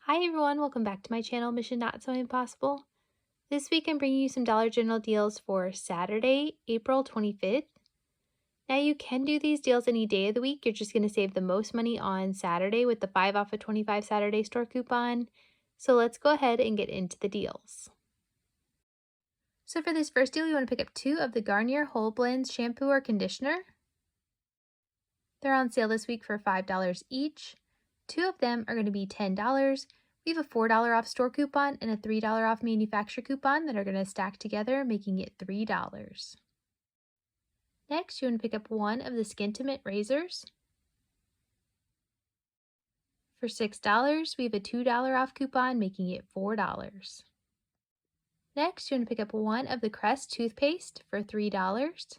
Hi everyone, welcome back to my channel, Mission Not So Impossible. This week I'm bringing you some Dollar General deals for Saturday, April 25th. Now you can do these deals any day of the week. You're just going to save the most money on Saturday with the 5 off of 25 Saturday store coupon. So let's go ahead and get into the deals. So for this first deal, you want to pick up 2 of the Garnier Whole Blends shampoo or conditioner. They're on sale this week for $5 each. 2 of them are going to be $10. We have a $4 off store coupon and a $3 off manufacturer coupon that are going to stack together, making it $3. Next, you want to pick up 1 of the Skintimate razors. For $6, we have a $2 off coupon, making it $4. Next, you want to pick up 1 of the Crest toothpaste for $3.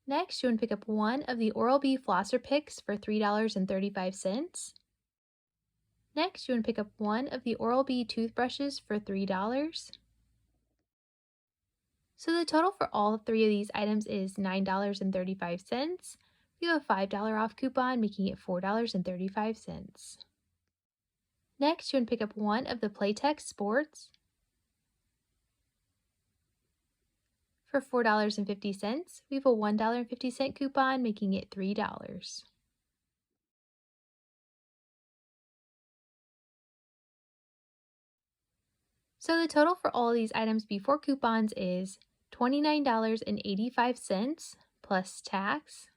Next, you want to pick up 1 of the Oral-B flosser picks for $3.35. Next, you want to pick up 1 of the Oral-B toothbrushes for $3. So the total for all 3 of these items is $9.35. We have a $5 off coupon, making it $4.35. Next, you want to pick up 1 of the Playtex Sports for $4.50. We have a $1.50 coupon, making it $3. So the total for all of these items before coupons is $29.85 plus tax.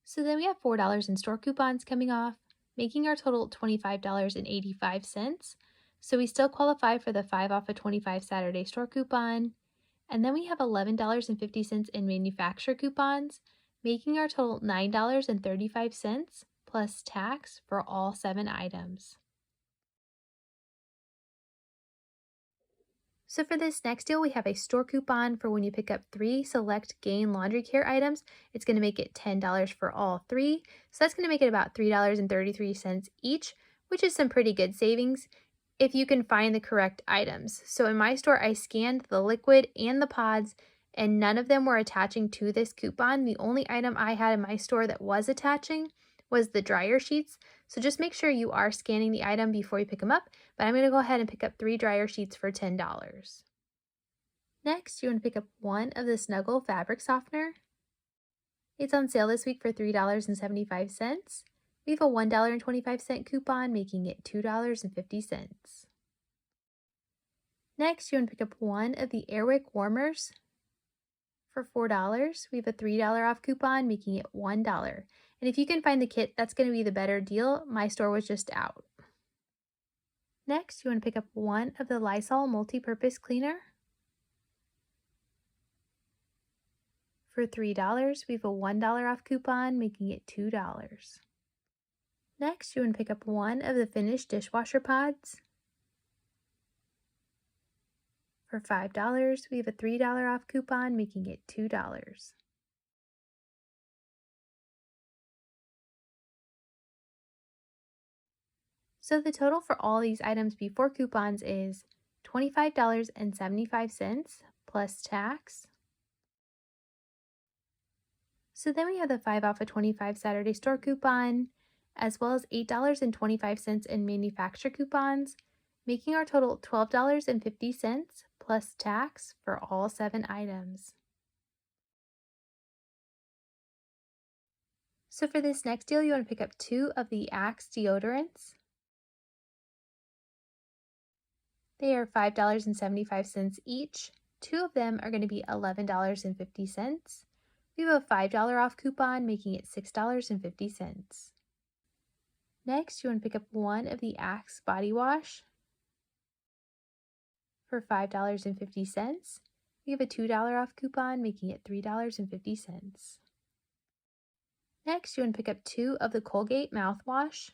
So then we have $4 in store coupons coming off, making our total $25.85. So we still qualify for the 5 off of 25 Saturday store coupon. And then we have $11.50 in manufacturer coupons, making our total $9.35 plus tax for all 7 items. So for this next deal, we have a store coupon for when you pick up 3 select Gain laundry care items. It's going to make it $10 for all 3. So that's going to make it about $3.33 each, which is some pretty good savings if you can find the correct items. So in my store, I scanned the liquid and the pods, and none of them were attaching to this coupon. The only item I had in my store that was attaching was the dryer sheets. So just make sure you are scanning the item before you pick them up, but I'm going to go ahead and pick up 3 dryer sheets for $10. Next, you want to pick up 1 of the Snuggle fabric softener. It's on sale this week for $3.75. We have a $1.25 coupon, making it $2.50. Next, you want to pick up 1 of the Airwick warmers for $4. We have a $3 off coupon, making it $1. And if you can find the kit, that's going to be the better deal. My store was just out. Next, you want to pick up 1 of the Lysol multi-purpose cleaner for $3. We have a $1 off coupon, making it $2. Next, you want to pick up 1 of the Finish dishwasher pods for $5. We have a $3 off coupon, making it $2. So the total for all these items before coupons is $25.75 plus tax. So then we have the 5 off of 25 Saturday store coupon, as well as $8.25 in manufacturer coupons, making our total $12.50 plus tax for all 7 items. So for this next deal, you want to pick up 2 of the Axe deodorants. They are $5.75 each. 2 of them are going to be $11.50. We have a $5 off coupon, making it $6.50. Next, you want to pick up 1 of the Axe body wash for $5.50. We have a $2 off coupon, making it $3.50. Next, you want to pick up 2 of the Colgate mouthwash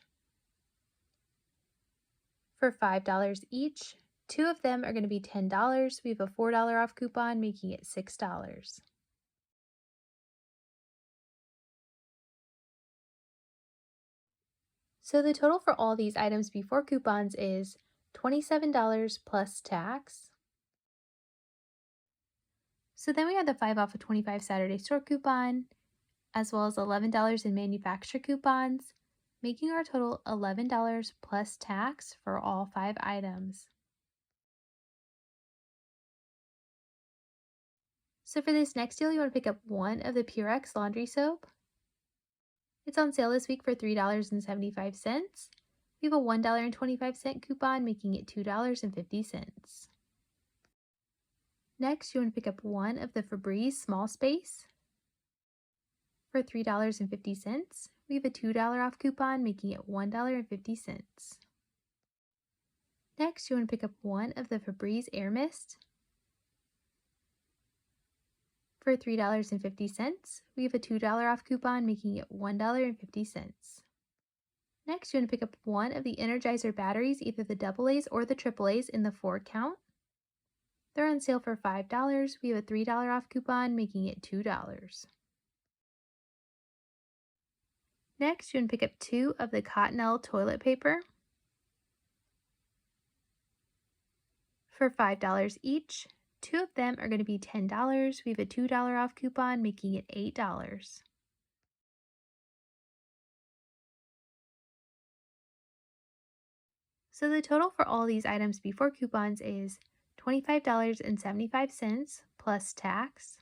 for $5 each. 2 of them are going to be $10. We have a $4 off coupon, making it $6. So the total for all these items before coupons is $27 plus tax. So then we have the 5 off of 25 Saturday store coupon, as well as $11 in manufacturer coupons, making our total $11 plus tax for all 5 items. So for this next deal, you want to pick up one of the Purex laundry soap. It's on sale this week for $3.75. We have a $1.25 coupon, making it $2.50. Next, you want to pick up one of the Febreze Small Space for $3.50. We have a $2 off coupon, making it $1.50. Next, you want to pick up one of the Febreze Air Mist for $3.50. We have a $2 off coupon, making it $1.50. Next, you want to pick up one of the Energizer batteries, either the AA's or the AAA's in the 4 count. They're on sale for $5. We have a $3 off coupon, making it $2. Next, you want to pick up 2 of the Cottonelle toilet paper for $5 each. 2 of them are going to be $10. We have a $2 off coupon, making it $8. So the total for all these items before coupons is $25.75 plus tax.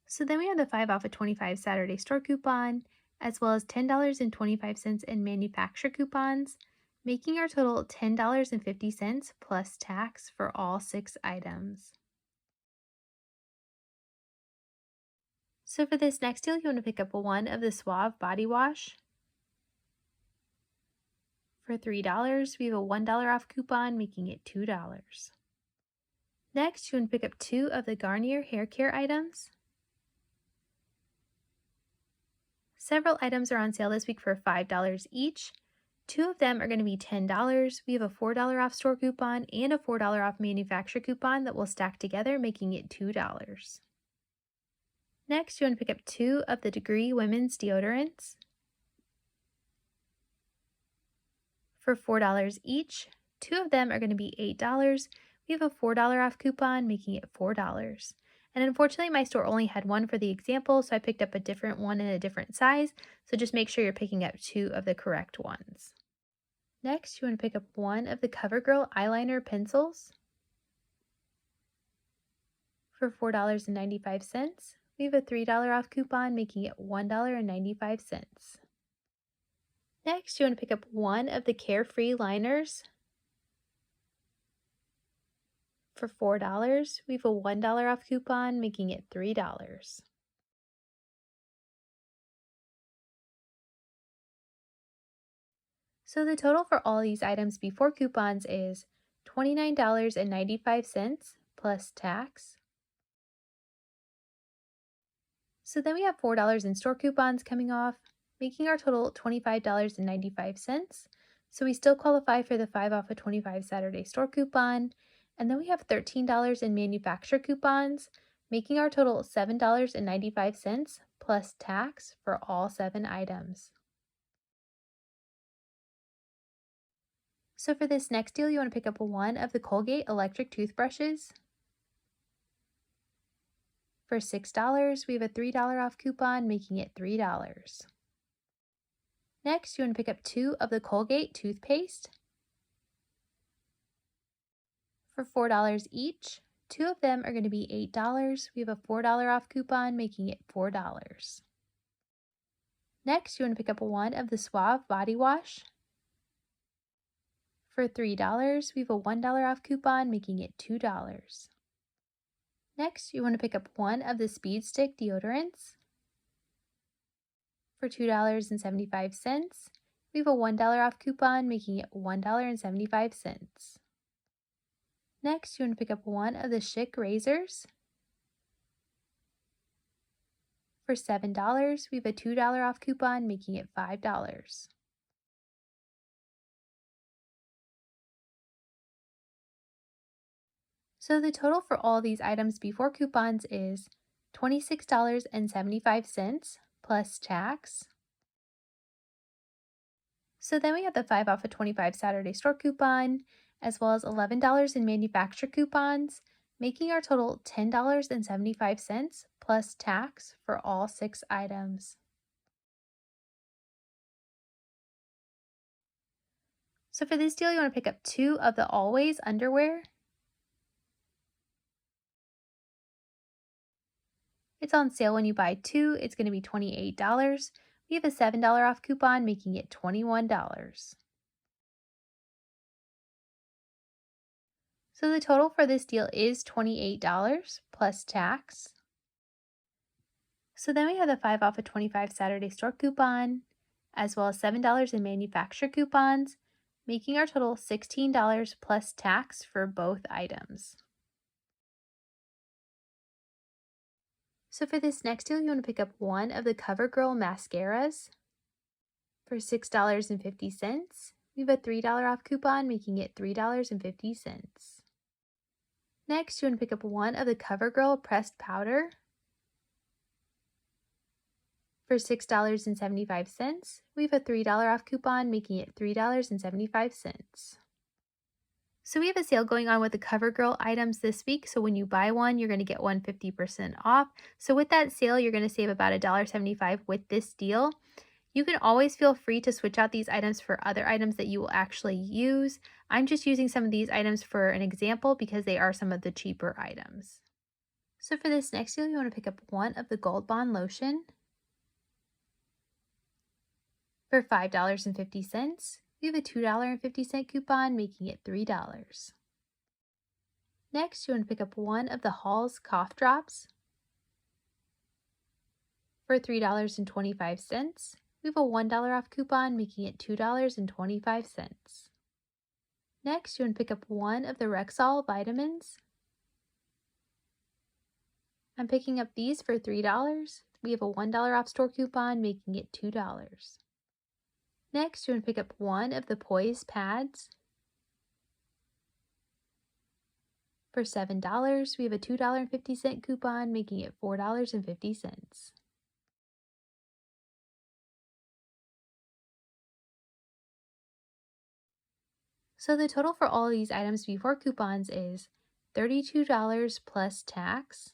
So then we have the 5 off of 25 Saturday store coupon, as well as $10.25 in manufacturer coupons, making our total $10.50 plus tax for all 6 items. So for this next deal, you want to pick up one of the Suave body wash for $3. We have a $1 off coupon, making it $2. Next, you want to pick up 2 of the Garnier hair care items. Several items are on sale this week for $5 each. 2 of them are going to be $10. We have a $4 off store coupon and a $4 off manufacturer coupon that will stack together, making it $2. Next, you want to pick up 2 of the Degree women's deodorants for $4 each. 2 of them are going to be $8. We have a $4 off coupon, making it $4. And unfortunately, my store only had one for the example, so I picked up a different one in a different size. So just make sure you're picking up 2 of the correct ones. Next, you want to pick up one of the CoverGirl eyeliner pencils for $4.95. We have a $3 off coupon, making it $1.95. Next, you want to pick up one of the Carefree liners for $4. We have a $1 off coupon, making it $3. So the total for all these items before coupons is $29.95 plus tax. So then we have $4 in store coupons coming off, making our total $25.95. So we still qualify for the 5 off of 25 Saturday store coupon. And then we have $13 in manufacturer coupons, making our total $7.95 plus tax for all 7 items. So for this next deal, you want to pick up one of the Colgate electric toothbrushes for $6. We have a $3 off coupon, making it $3. Next, you want to pick up 2 of the Colgate toothpaste for $4 each. 2 of them are going to be $8. We have a $4 off coupon, making it $4. Next, you want to pick up one of the Suave body wash for $3. We have a $1 off coupon, making it $2. Next, you want to pick up one of the Speed Stick deodorants for $2.75. We have a $1 off coupon, making it $1.75. Next, you want to pick up one of the Schick razors for $7. We have a $2 off coupon, making it $5. So the total for all these items before coupons is $26.75 plus tax. So then we have the 5 off of 25 Saturday store coupon, as well as $11 in manufacturer coupons, making our total $10.75 plus tax for all 6 items. So for this deal, you want to pick up 2 of the Always underwear. It's on sale when you buy 2. It's going to be $28. We have a $7 off coupon, making it $21. So the total for this deal is $28 plus tax. So then we have the 5 off of 25 Saturday store coupon, as well as $7 in manufacturer coupons, making our total $16 plus tax for both items. So for this next deal, you want to pick up 1 of the CoverGirl mascaras for $6.50. We have a $3 off coupon, making it $3.50. Next, you want to pick up 1 of the CoverGirl pressed powder for $6.75. We have a $3 off coupon, making it $3.75. So we have a sale going on with the CoverGirl items this week. So when you buy one, you're going to get one 50% off. So with that sale, you're going to save about $1.75 with this deal. You can always feel free to switch out these items for other items that you will actually use. I'm just using some of these items for an example because they are some of the cheaper items. So for this next deal, you want to pick up 1 of the Gold Bond lotion for $5.50. We have a $2.50 coupon, making it $3. Next, you want to pick up 1 of the Halls cough drops for $3.25. We have a $1 off coupon, making it $2.25. Next, you want to pick up 1 of the Rexall vitamins. I'm picking up these for $3. We have a $1 off store coupon, making it $2. Next, you want to pick up 1 of the Poise pads for $7. We have a $2.50 coupon, making it $4.50. So the total for all of these items before coupons is $32 plus tax.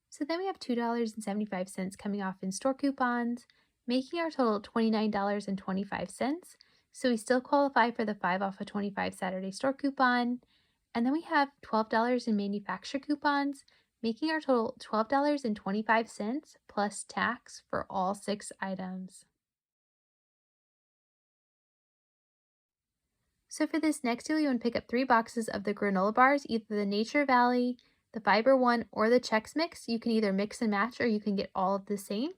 So then we have $2.75 coming off in store coupons, making our total $29.25. So we still qualify for the 5 off of 25 Saturday store coupon. And then we have $12 in manufacturer coupons, making our total $12.25 plus tax for all 6 items. So for this next deal, you want to pick up 3 boxes of the granola bars, either the Nature Valley, the Fiber One, or the Chex Mix. You can either mix and match or you can get all of the same.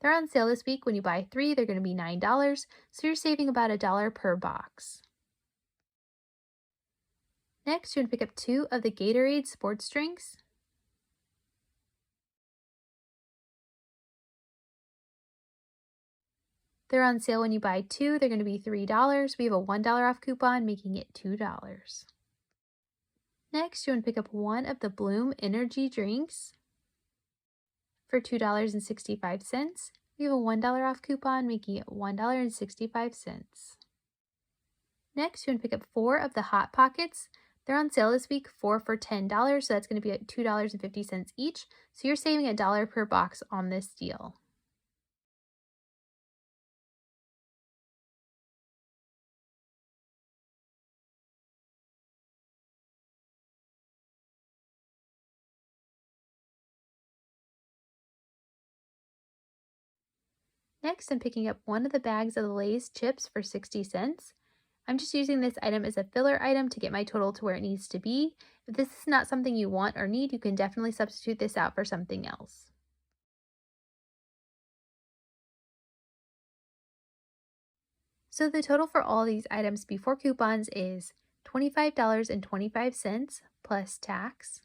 They're on sale this week. When you buy 3, they're going to be $9, so you're saving about $1 per box. Next, you want to pick up 2 of the Gatorade sports drinks. They're on sale when you buy 2. They're going to be $3. We have a $1 off coupon, making it $2. Next, you want to pick up 1 of the Bloom energy drinks for $2.65. We have a $1 off coupon, making it $1.65. Next, you want to pick up 4 of the Hot Pockets. They're on sale this week, 4 for $10, so that's going to be at $2.50 each. So you're saving $1 per box on this deal. Next, I'm picking up 1 of the bags of the Lay's chips for 60 cents. I'm just using this item as a filler item to get my total to where it needs to be. If this is not something you want or need, you can definitely substitute this out for something else. So the total for all these items before coupons is $25.25 plus tax.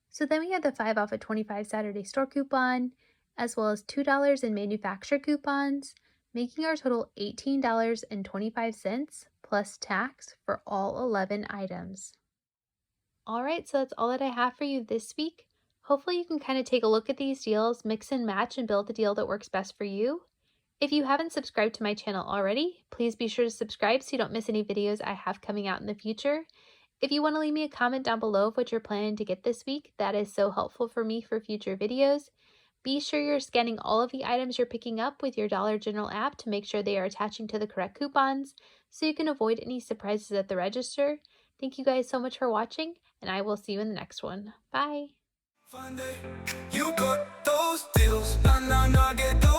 So then we have the 5 off of 25 Saturday store coupon, as well as $2 in manufacturer coupons, making our total $18.25 plus tax for all 11 items. Alright, so that's all that I have for you this week. Hopefully you can kind of take a look at these deals, mix and match, and build the deal that works best for you. If you haven't subscribed to my channel already, please be sure to subscribe so you don't miss any videos I have coming out in the future. If you want to leave me a comment down below of what you're planning to get this week, that is so helpful for me for future videos. Be sure you're scanning all of the items you're picking up with your Dollar General app to make sure they are attaching to the correct coupons so you can avoid any surprises at the register. Thank you guys so much for watching, and I will see you in the next one. Bye! You got those deals, nah, nah, nah, get those